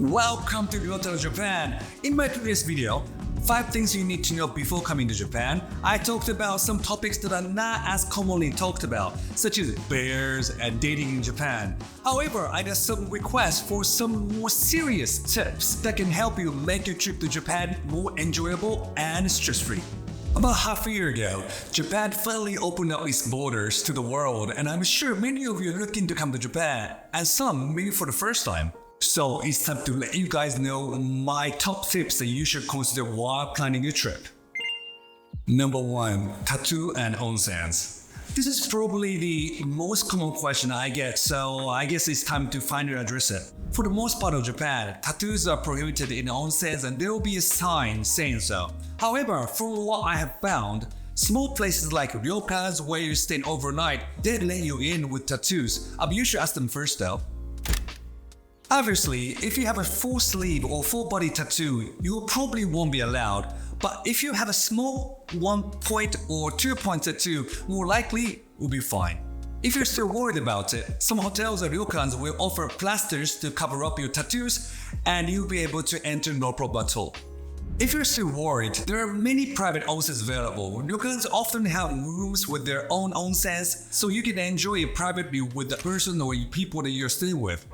Welcome to Hotel Japan. In my previous video, 5 things you need to know before coming to Japan, I talked about some topics that are not as commonly talked about, such as bears and dating in Japan. However, I got some requests for some more serious tips that can help you make your trip to Japan more enjoyable and stress-free. About half a year ago, Japan finally opened up its borders to the world, and I'm sure many of you are looking to come to Japan, and some maybe for the first time. So it's time to let you guys know my top tips that you should consider while planning your trip. Number 1. Tattoo and onsens. This is probably the most common question I get, so I guess it's time to finally address it. For the most part of Japan, tattoos are prohibited in onsens and there will be a sign saying so. However, from what I have found, small places like ryokans where you're staying overnight, they let you in with tattoos. You should ask them first though. Obviously, if you have a full sleeve or full body tattoo, you probably won't be allowed. But if you have a small 1-point or 2-point tattoo, more likely will be fine. If you're still worried about it, some hotels or ryokans will offer plasters to cover up your tattoos and you'll be able to enter no problem at all. If you're still worried, there are many private onsens available. Ryokans often have rooms with their own onsens, so you can enjoy it privately with the person or people that you're staying with.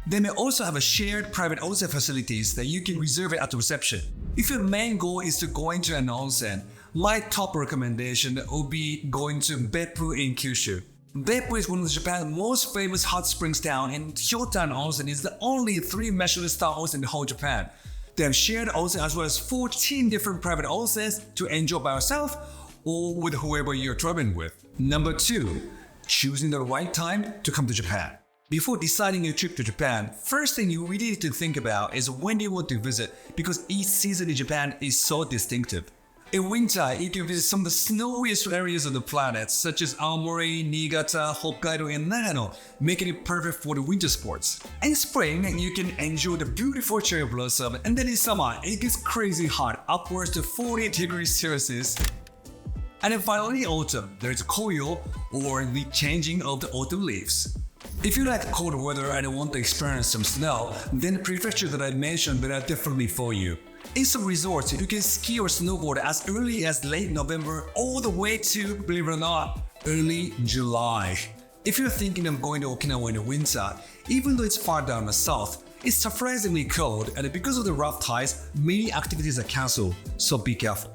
They may also have a shared private onsen facilities that you can reserve it at the reception. If your main goal is to go into an onsen, my top recommendation would be going to Beppu in Kyushu. Beppu is one of Japan's most famous hot springs town, and Hyotan Onsen is the only 3 Michelin star onsen in the whole Japan. They have shared onsen as well as 14 different private onsens to enjoy by yourself or with whoever you're traveling with. Number 2. Choosing the right time to come to Japan. Before deciding your trip to Japan, first thing you really need to think about is when you want to visit, because each season in Japan is so distinctive. In winter, you can visit some of the snowiest areas of the planet, such as Aomori, Niigata, Hokkaido, and Nagano, making it perfect for the winter sports. In spring, you can enjoy the beautiful cherry blossom, and then in summer, it gets crazy hot, upwards to 40 degrees Celsius. And then finally, in autumn, there's koyo, or the changing of the autumn leaves. If you like cold weather and want to experience some snow, then the prefectures that I mentioned are definitely for you. In some resorts, you can ski or snowboard as early as late November all the way to, believe it or not, early July. If you're thinking of going to Okinawa in the winter, even though it's far down the south, it's surprisingly cold, and because of the rough tides, many activities are cancelled, so be careful.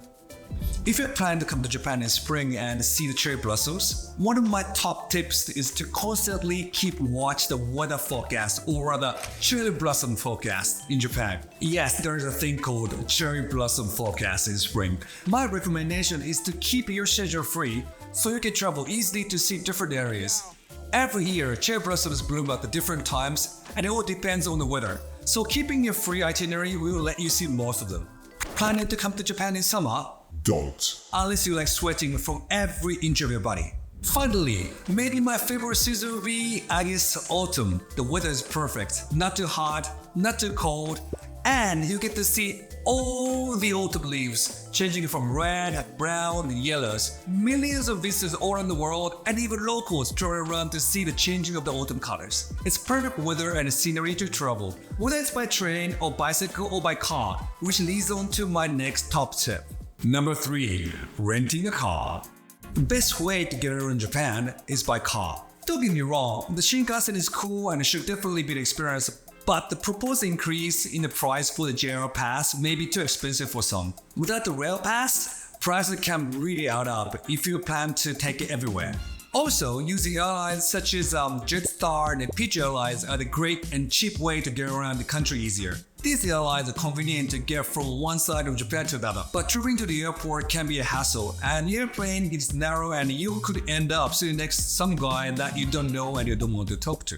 If you're planning to come to Japan in spring and see the cherry blossoms, one of my top tips is to constantly keep watch the weather forecast, or rather cherry blossom forecast in Japan. Yes, there is a thing called cherry blossom forecast in spring. My recommendation is to keep your schedule free so you can travel easily to see different areas. Every year, cherry blossoms bloom at the different times, and it all depends on the weather. So keeping your free itinerary will let you see most of them. Planning to come to Japan in summer? Don't. Unless you like sweating from every inch of your body. Finally, maybe my favorite season would be, I guess, autumn. The weather is perfect. Not too hot, not too cold, and you get to see all the autumn leaves, changing from red, brown, and yellows. Millions of visitors all around the world, and even locals travel around to see the changing of the autumn colors. It's perfect weather and scenery to travel, whether it's by train or bicycle or by car, which leads on to my next top tip. Number 3. Renting a car. The best way to get around Japan is by car. Don't get me wrong, the Shinkansen is cool and should definitely be an experience, but the proposed increase in the price for the JR Pass may be too expensive for some. Without the Rail Pass, prices can really add up if you plan to take it everywhere. Also, using airlines such as Jetstar and Peach Airlines are the great and cheap way to get around the country easier. These airlines are convenient to get from one side of Japan to another, but traveling to the airport can be a hassle, and the airplane gets narrow and you could end up sitting next to some guy that you don't know and you don't want to talk to.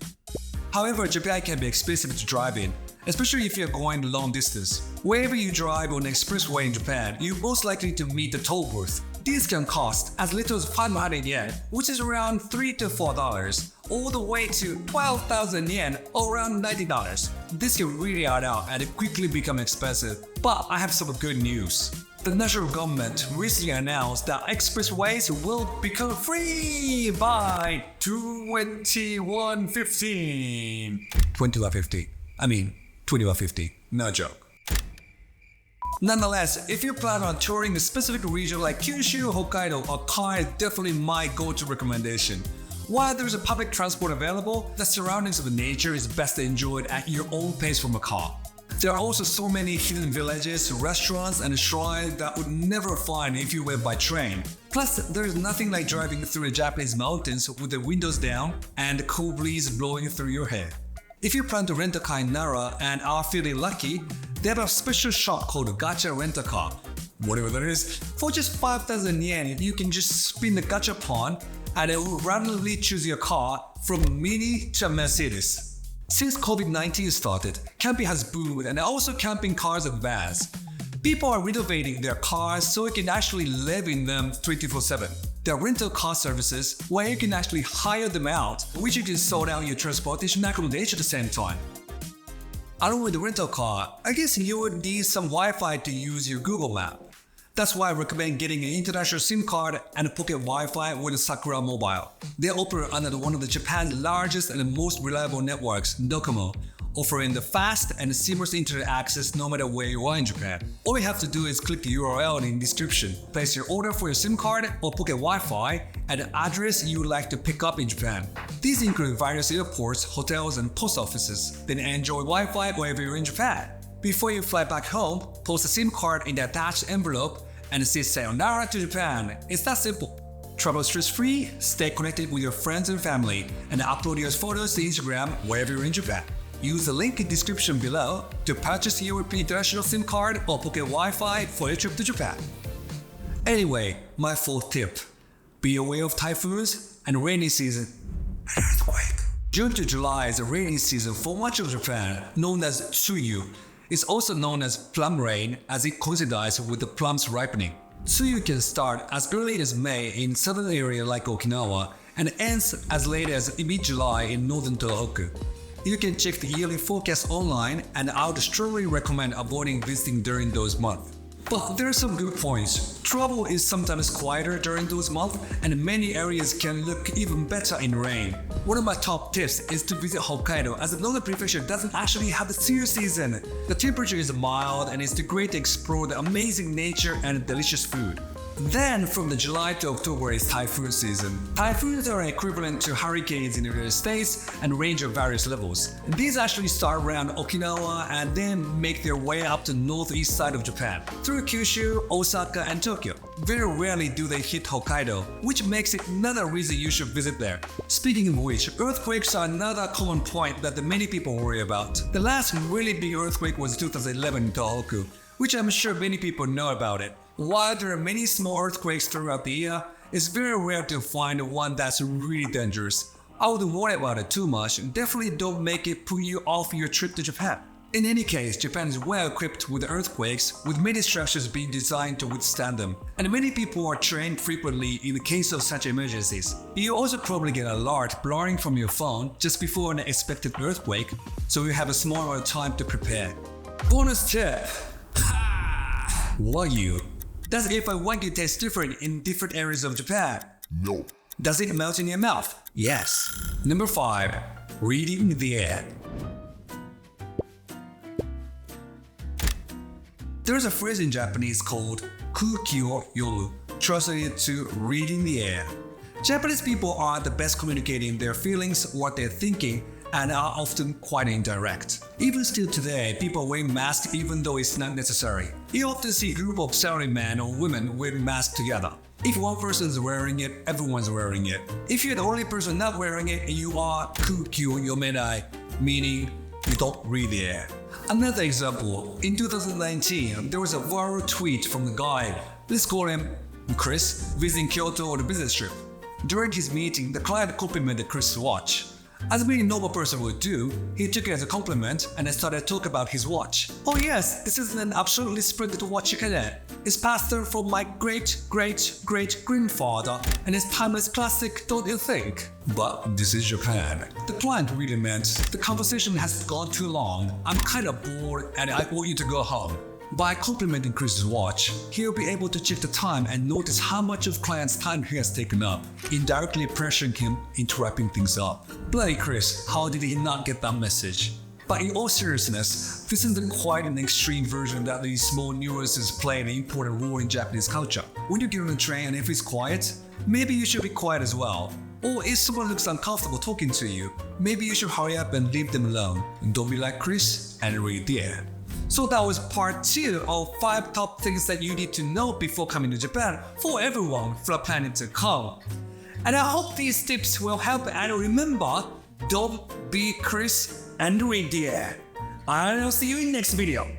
However, Japan can be expensive to drive in, especially if you're going long distance. Wherever you drive on the expressway in Japan, you're most likely to meet the toll booth. These can cost as little as 500 yen, which is around $3 to $4, all the way to 12,000 yen, or around $90. This can really add up and it quickly become expensive. But I have some good news. The national government recently announced that expressways will become free by 2115. 2150. 2150. No joke. Nonetheless, if you plan on touring a specific region like Kyushu, Hokkaido, a car is definitely my go-to recommendation. While there's a public transport available, the surroundings of nature is best enjoyed at your own pace from a car. There are also so many hidden villages, restaurants, and shrines that would never find if you went by train. Plus, there's nothing like driving through the Japanese mountains with the windows down and the cool breeze blowing through your hair. If you plan to rent a car in Nara and are feeling lucky, they have a special shop called Gacha Rent-A-Car. Whatever that is, for just 5,000 yen, you can just spin the gacha pawn and it will randomly choose your car from a Mini to a Mercedes. Since COVID-19 started, camping has boomed and also camping cars and vans. People are renovating their cars so you can actually live in them 24/7. There are rental car services where you can actually hire them out, which you can sort out your transportation accommodation at the same time. Along with the rental car, I guess you would need some Wi-Fi to use your Google Map. That's why I recommend getting an international SIM card and a pocket Wi-Fi with a Sakura mobile. They operate under one of the Japan's largest and most reliable networks, Docomo, offering the fast and seamless internet access no matter where you are in Japan. All you have to do is click the URL in the description, place your order for your SIM card or pocket Wi-Fi at the address you would like to pick up in Japan. These include various airports, hotels, and post offices. Then enjoy Wi-Fi wherever you're in Japan. Before you fly back home, post a SIM card in the attached envelope and say sayonara to Japan. It's that simple. Travel stress-free, stay connected with your friends and family, and upload your photos to Instagram wherever you're in Japan. Use the link in the description below to purchase your international SIM card or pocket Wi-Fi for your trip to Japan. Anyway, my fourth tip. Be aware of typhoons and rainy season and earthquake. June to July is a rainy season for much of Japan, known as Tsuyu. It's also known as plum rain as it coincides with the plums ripening. Tsuyu can start as early as May in southern area like Okinawa and ends as late as mid-July in northern Tohoku. You can check the yearly forecast online, and I would strongly recommend avoiding visiting during those months. But there are some good points. Travel is sometimes quieter during those months, and many areas can look even better in rain. One of my top tips is to visit Hokkaido, as the northern prefecture doesn't actually have a serious season. The temperature is mild and it's great to explore the amazing nature and delicious food. Then, from the July to October is typhoon season. Typhoons are equivalent to hurricanes in the United States and range of various levels. These actually start around Okinawa and then make their way up to the northeast side of Japan, through Kyushu, Osaka, and Tokyo. Very rarely do they hit Hokkaido, which makes it another reason you should visit there. Speaking of which, earthquakes are another common point that many people worry about. The last really big earthquake was 2011 in Tohoku, which I'm sure many people know about it. While there are many small earthquakes throughout the year, it's very rare to find one that's really dangerous. I wouldn't worry about it too much, and definitely don't make it put you off your trip to Japan. In any case, Japan is well equipped with earthquakes, with many structures being designed to withstand them, and many people are trained frequently in the case of such emergencies. You also probably get an alert blaring from your phone just before an expected earthquake, so you have a small amount of time to prepare. Bonus tip! Wagyu. Does A5 taste different in different areas of Japan? No. Does it melt in your mouth? Yes. Number 5. Reading the air. There's a phrase in Japanese called kuki o yoru, translated to reading the air. Japanese people are the best communicating their feelings, what they're thinking, and are often quite indirect. Even still today, people are wearing masks even though it's not necessary. You often see a group of salarymen or women wearing masks together. If one person is wearing it, everyone's wearing it. If you're the only person not wearing it, you are kuki o yomenai, meaning you don't read the air. Another example, in 2019, there was a viral tweet from the guy, let's call him Chris, visiting Kyoto on a business trip. During his meeting, the client complimented Chris' watch. As any normal person would do, he took it as a compliment and started talking about his watch. Oh yes, this is an absolutely splendid watch, it's passed through from my great-great-great-grandfather and it's timeless classic, don't you think? But this is Japan. The client really meant, the conversation has gone too long, I'm kinda bored and I want you to go home. By complimenting Chris's watch, he'll be able to check the time and notice how much of client's time he has taken up, indirectly pressuring him into wrapping things up. Bloody Chris, how did he not get that message? But in all seriousness, this isn't quite an extreme version that these small nuances play an important role in Japanese culture. When you get on the train and if it's quiet, maybe you should be quiet as well. Or if someone looks uncomfortable talking to you, maybe you should hurry up and leave them alone. And don't be like Chris and read the air. So that was part 2 of 5 top things that you need to know before coming to Japan for everyone who are planning to come. And I hope these tips will help, and remember, don't be Chris and read the air. I'll see you in next video.